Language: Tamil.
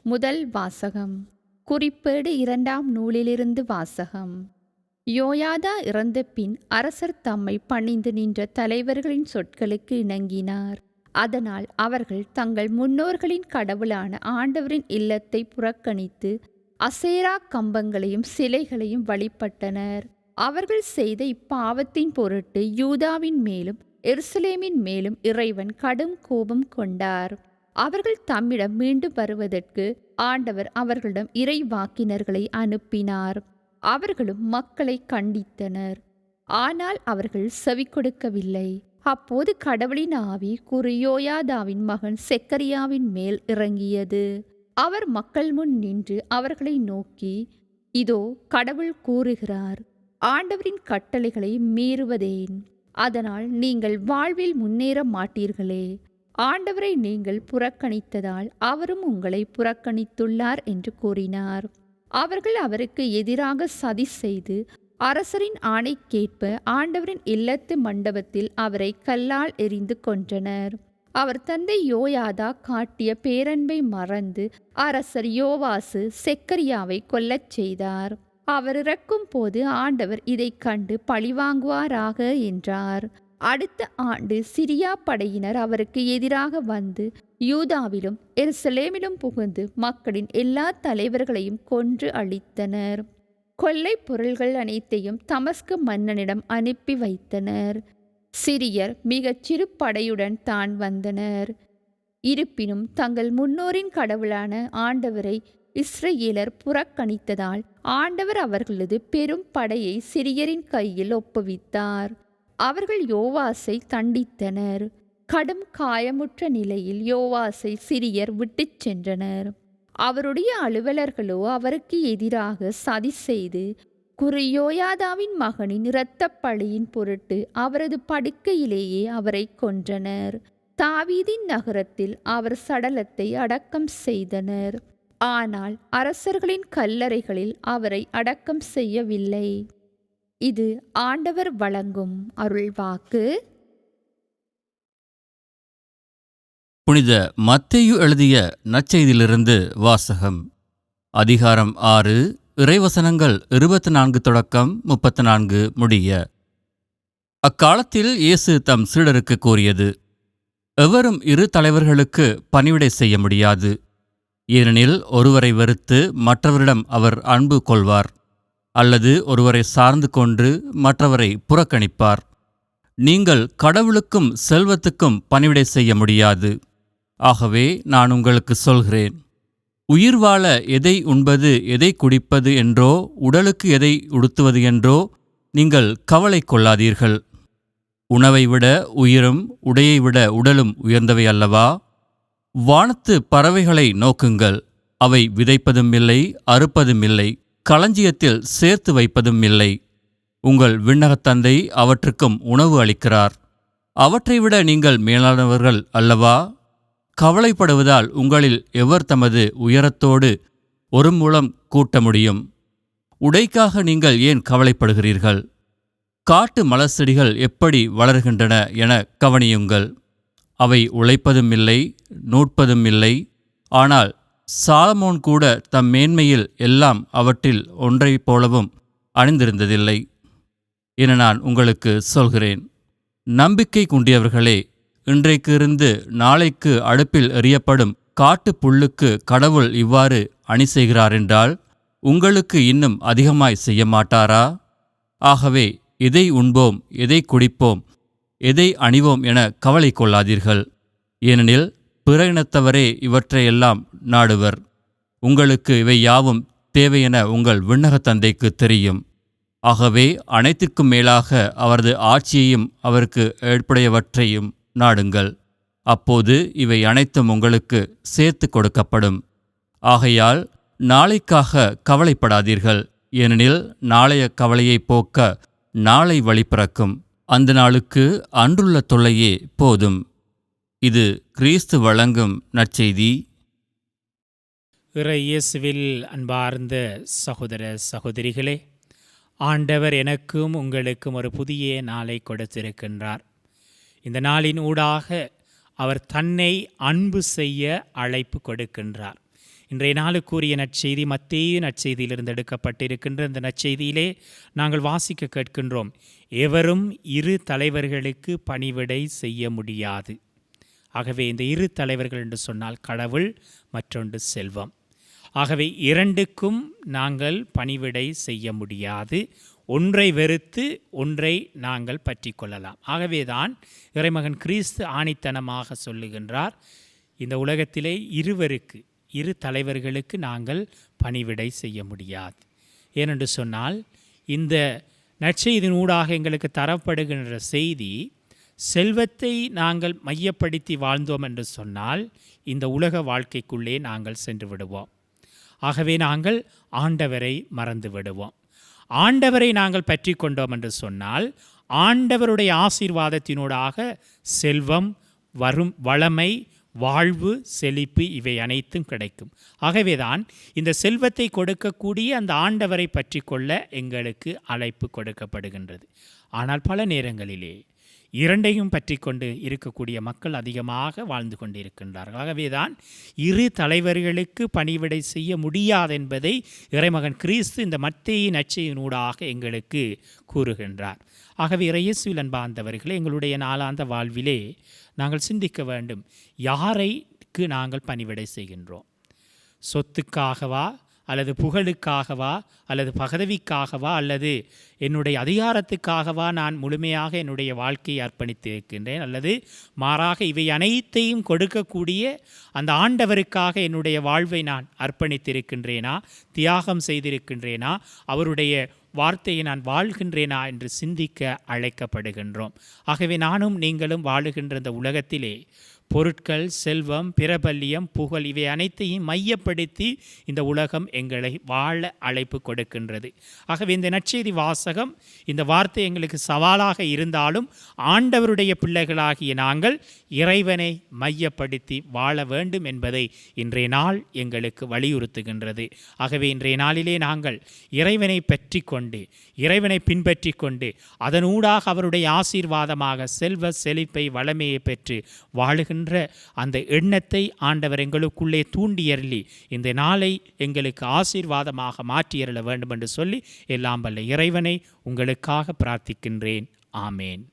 முதல் வாசகம். குறிப்பேடு 2ஆம் நூலிலிருந்து வாசகம். யோயாதா இறந்த பின் அரசர் தம்மை பணிந்து நின்ற தலைவர்களின் சொற்களுக்கு இணங்கினார். அதனால் அவர்கள் தங்கள் முன்னோர்களின் கடவுளான ஆண்டவரின் இல்லத்தை புறக்கணித்து அசேரா கம்பங்களையும் சிலைகளையும் வழிபட்டனர். அவர்கள் செய்த இப்பாவத்தின் பொருட்டு யூதாவின் மேலும் எருசலேமின் மேலும் இறைவன் கடும் கோபம் கொண்டார். அவர்கள் தம்மிடம் மீண்டும் வருவதற்கு ஆண்டவர் அவர்களிடம் இறைவாக்கினர்களை அனுப்பினார். அவர்களும் மக்களை கண்டித்தனர். ஆனால் அவர்கள் செவி கொடுக்கவில்லை. அப்போது கடவுளின் ஆவி யோயாதாவின் மகன் செக்கரியாவின் மேல் இறங்கியது. அவர் மக்கள் முன் நின்று அவர்களை நோக்கி, இதோ கடவுள் கூறுகிறார், ஆண்டவரின் கட்டளைகளை மீறுவதேன்? அதனால் நீங்கள் வாழ்வில் முன்னேற மாட்டீர்களே. ஆண்டவரை நீங்கள் புறக்கணித்ததால் அவரும் உங்களை புறக்கணித்துள்ளார் என்று கூறினார். அவர்கள் அவருக்கு எதிராக சதி செய்து அரசரின் ஆணைக்கேற்ப ஆண்டவரின் இல்லத்து மண்டபத்தில் அவரை கல்லால் எறிந்து கொன்றனர். அவர் தந்தை யோயாதா காட்டிய பேரன்பை மறந்து அரசர் யோவாசு செக்கரியாவை கொல்லச் செய்தார். அவர் இறக்கும் போது ஆண்டவர் இதை கண்டு பழிவாங்குவாராக என்றார். அடுத்த ஆண்டு சிரியா படையினர் அவருக்கு எதிராக வந்து யூதாவிலும் எருசலேமிலும் புகுந்து மக்களின் எல்லா தலைவர்களையும் கொன்று அழித்தனர். கொள்ளை பொருள்கள் அனைத்தையும் தமஸ்கு மன்னனிடம் அனுப்பி வைத்தனர். சிரியர் மிகச் சிறு படையுடன் தான் வந்தனர். இருப்பினும் தங்கள் முன்னோரின் கடவுளான ஆண்டவரை இஸ்ரேலர் புறக்கணித்ததால் ஆண்டவர் அவர்களது பெரும் படையை சிரியரின் கையில் ஒப்புவித்தார். அவர்கள் யோவாசை தண்டித்தனர். கடும் காயமுற்ற நிலையில் யோவாசை சிரியர் விட்டுச் சென்றனர். அவருடைய அலுவலர்களோ அவருக்கு எதிராக சதி செய்து யோயாதாவின் மகனின் இரத்தப் பழியின் பொருட்டு அவரது படுக்கையிலேயே அவரை கொன்றனர். தாவீதின் நகரத்தில் அவர் சடலத்தை அடக்கம் செய்தனர். ஆனால் அரசர்களின் கல்லறைகளில் அவரை அடக்கம் செய்யவில்லை. இது ஆண்டவர் வழங்கும் அருள்வாக்கு. புனித மத்தேயு எழுதிய நற்செய்தியிலிருந்து வாசகம். அதிகாரம் 6, இறைவசனங்கள் 24 தொடக்கம் 34 முடிய. அக்காலத்தில் இயேசு தம் சீடருக்கு கூறியது, எவரும் இரு தலைவர்களுக்கு பணிவிடை செய்ய முடியாது. ஏனெனில் ஒருவரை வெறுத்து மற்றவரிடம் அவர் அன்பு கொள்வார், அல்லது ஒருவரை சார்ந்து கொண்டு மற்றவரை புறக்கணிப்பார். நீங்கள் கடவுளுக்கும் செல்வத்துக்கும் பணிவிடை செய்ய முடியாது. ஆகவே நான் உங்களுக்கு சொல்கிறேன், உயிர் வாழ எதை உண்பது எதை குடிப்பது என்றோ உடலுக்கு எதை உடுத்துவது என்றோ நீங்கள் கவலை கொள்ளாதீர்கள். உணவை விட உயிரும் உடையை விட உடலும் உயர்ந்தவை அல்லவா? வானத்து பறவைகளை நோக்குங்கள். அவை விதைப்பதும் இல்லை, அறுப்பதும் இல்லை, களஞ்சியத்தில் சேர்த்து வைப்பதும் இல்லை. உங்கள் விண்ணகத் தந்தை அவற்றுக்கும் உணவு அளிக்கிறார். அவற்றைவிட நீங்கள் மேலானவர்கள் அல்லவா? கவலைப்படுவதால் உங்களில் எவர் தமது உயரத்தோடு ஒரு முழம் கூட்ட முடியும்? உடைக்காக நீங்கள் ஏன் கவலைப்படுகிறீர்கள்? காட்டு மலர்செடிகள் எப்படி வளர்கின்றன என கவனியுங்கள். அவை உழைப்பதும் இல்லை, நூற்பதும் இல்லை. ஆனால் சாலமோன் கூட தம் மேன்மையில் எல்லாம் அவற்றில் ஒன்றைப் போலவும் அணிந்திருந்ததில்லை என நான் உங்களுக்கு சொல்கிறேன். நம்பிக்கை குண்டியவர்களே, இன்றைக்கு இருந்து நாளைக்கு அடுப்பில் எறியப்படும் காட்டுப் புல்லுக்கு கடவுள் இவ்வாறு அணி செய்கிறாரென்றால் உங்களுக்கு இன்னும் அதிகமாய் செய்ய மாட்டாரா? ஆகவே எதை உண்போம், எதை குடிப்போம், எதை அணிவோம் என கவலை கொள்ளாதீர்கள். ஏனெனில் பிற இனத்தவரே இவற்றையெல்லாம் நாடுவர். உங்களுக்கு இவை யாவும் தேவையென உங்கள் விண்ணகத் தந்தைக்கு தெரியும். ஆகவே அனைத்திற்கும் மேலாக அவரது ஆட்சியையும் அவருக்கு ஏற்புடையவற்றையும் நாடுங்கள். அப்போது இவை அனைத்தும் உங்களுக்கு சேர்த்து கொடுக்கப்படும். ஆகையால் நாளைக்காக கவலைப்படாதீர்கள். ஏனெனில் நாளைய கவலையைப் போக்க நாளை வழி பிறக்கும். அந்த நாளுக்கு அன்றுள்ள தொல்லையே போதும். இது கிறிஸ்து வழங்கும் நற்செய்தி. இறை இயேசுவில் அன்பார்ந்த சகோதர சகோதரிகளே, ஆண்டவர் எனக்கும் உங்களுக்கும் ஒரு புதிய நாளை கொடுத்திருக்கின்றார். இந்த நாளின் ஊடாக அவர் தன்னை அன்பு செய்ய அழைப்பு கொடுக்கின்றார். இன்றைய நாளுக்குரிய நற்செய்தி மத்தேயு நற்செய்தியிலிருந்து எடுக்கப்பட்டிருக்கின்ற இந்த நற்செய்தியிலே நாங்கள் வாசிக்க கேட்கின்றோம், எவரும் இரு தலைவர்களுக்கு பணிவிடை செய்ய முடியாது. ஆகவே இந்த இரு தலைவர்கள் என்று சொன்னால் கடவுள், மற்றொன்று செல்வம். ஆகவே இரண்டுக்கும் நாங்கள் பணிவிடை செய்ய முடியாது. ஒன்றை வெறுத்து ஒன்றை நாங்கள் பற்றி கொள்ளலாம். ஆகவேதான் இறைமகன் கிறிஸ்து ஆணித்தனமாக சொல்லுகின்றார், இந்த உலகத்திலே இரு தலைவர்களுக்கு நாங்கள் பணிவிடை செய்ய முடியாது. ஏனென்று சொன்னால் இந்த நற்செய்தியினூடாக எங்களுக்கு தரப்படுகின்ற செய்தி, செல்வத்தை நாங்கள் மையப்படுத்தி வாழ்ந்தோம் என்று சொன்னால் இந்த உலக வாழ்க்கைக்குள்ளே நாங்கள் சென்று விடுவோம். ஆகவே நாங்கள் ஆண்டவரை மறந்து விடுவோம். ஆண்டவரை நாங்கள் பற்றி கொண்டோம் என்று சொன்னால் ஆண்டவருடைய ஆசீர்வாதத்தினூடாக செல்வம், வளமை, வாழ்வு, செழிப்பு இவை அனைத்தும் கிடைக்கும். ஆகவேதான் இந்த செல்வத்தை கொடுக்கக்கூடிய அந்த ஆண்டவரை பற்றி கொள்ள எங்களுக்கு அழைப்பு கொடுக்கப்படுகின்றது. ஆனால் பல நேரங்களிலே இரண்டையும் பற்றி கொண்டு இருக்கக்கூடிய மக்கள் அதிகமாக வாழ்ந்து கொண்டிருக்கின்றார்கள். ஆகவேதான் இரு தலைவர்களுக்கு பணிவிடை செய்ய முடியாது என்பதை இறைமகன் கிறிஸ்து இந்த மத்தேயு நற்செய்தியினூடாக எங்களுக்கு கூறுகின்றார். ஆகவே இறையேசுவில் அன்பார்ந்தவர்களே, எங்களுடைய நாளாந்த வாழ்விலே நாங்கள் சிந்திக்க வேண்டும், யாரைக்கு நாங்கள் பணிவிடை செய்கின்றோம்? சொத்துக்காகவா, அல்லது புகழுக்காகவா, அல்லது பதவிக்காகவா, அல்லது என்னுடைய அதிகாரத்துக்காகவா நான் முழுமையாக என்னுடைய வாழ்க்கையை அர்ப்பணித்திருக்கின்றேன்? அல்லது மாறாக இவை அனைத்தையும் கொடுக்கக்கூடிய அந்த ஆண்டவருக்காக என்னுடைய வாழ்வை நான் அர்ப்பணித்திருக்கின்றேனா, தியாகம் செய்திருக்கின்றேனா, அவருடைய வார்த்தையை நான் வாழ்கின்றேனா என்று சிந்திக்க அழைக்கப்படுகின்றோம். ஆகவே நானும் நீங்களும் வாழுகின்ற இந்த உலகத்திலே பொருட்கள், செல்வம், பிரபல்யம், புகழ் இவை அனைத்தையும் மையப்படுத்தி இந்த உலகம் எங்களை வாழ அழைப்பு கொடுக்கின்றது. ஆகவே இந்த நற்செய்தி வாசகம், இந்த வார்த்தை எங்களுக்கு சவாலாக இருந்தாலும் ஆண்டவருடைய பிள்ளைகளாகிய நாங்கள் இறைவனை மையப்படுத்தி வாழ வேண்டும் என்பதை இன்றைய நாள் எங்களுக்கு வலியுறுத்துகின்றது. ஆகவே இன்றைய நாளிலே நாங்கள் இறைவனை பற்றி கொண்டு, இறைவனை பின்பற்றி கொண்டு, அதனூடாக அவருடைய ஆசீர்வாதமாக செல்வ செழிப்பை, வளமையை பெற்று வாழுகின்ற அந்த எண்ணத்தை ஆண்டவர் எங்களுக்குள்ளே தூண்டியருளி இந்த நாளை எங்களுக்கு ஆசீர்வாதமாக மாற்றியருள வேண்டும் என்று சொல்லி எல்லாம் வல்ல இறைவனை உங்களுக்காக பிரார்த்திக்கின்றேன். ஆமேன்.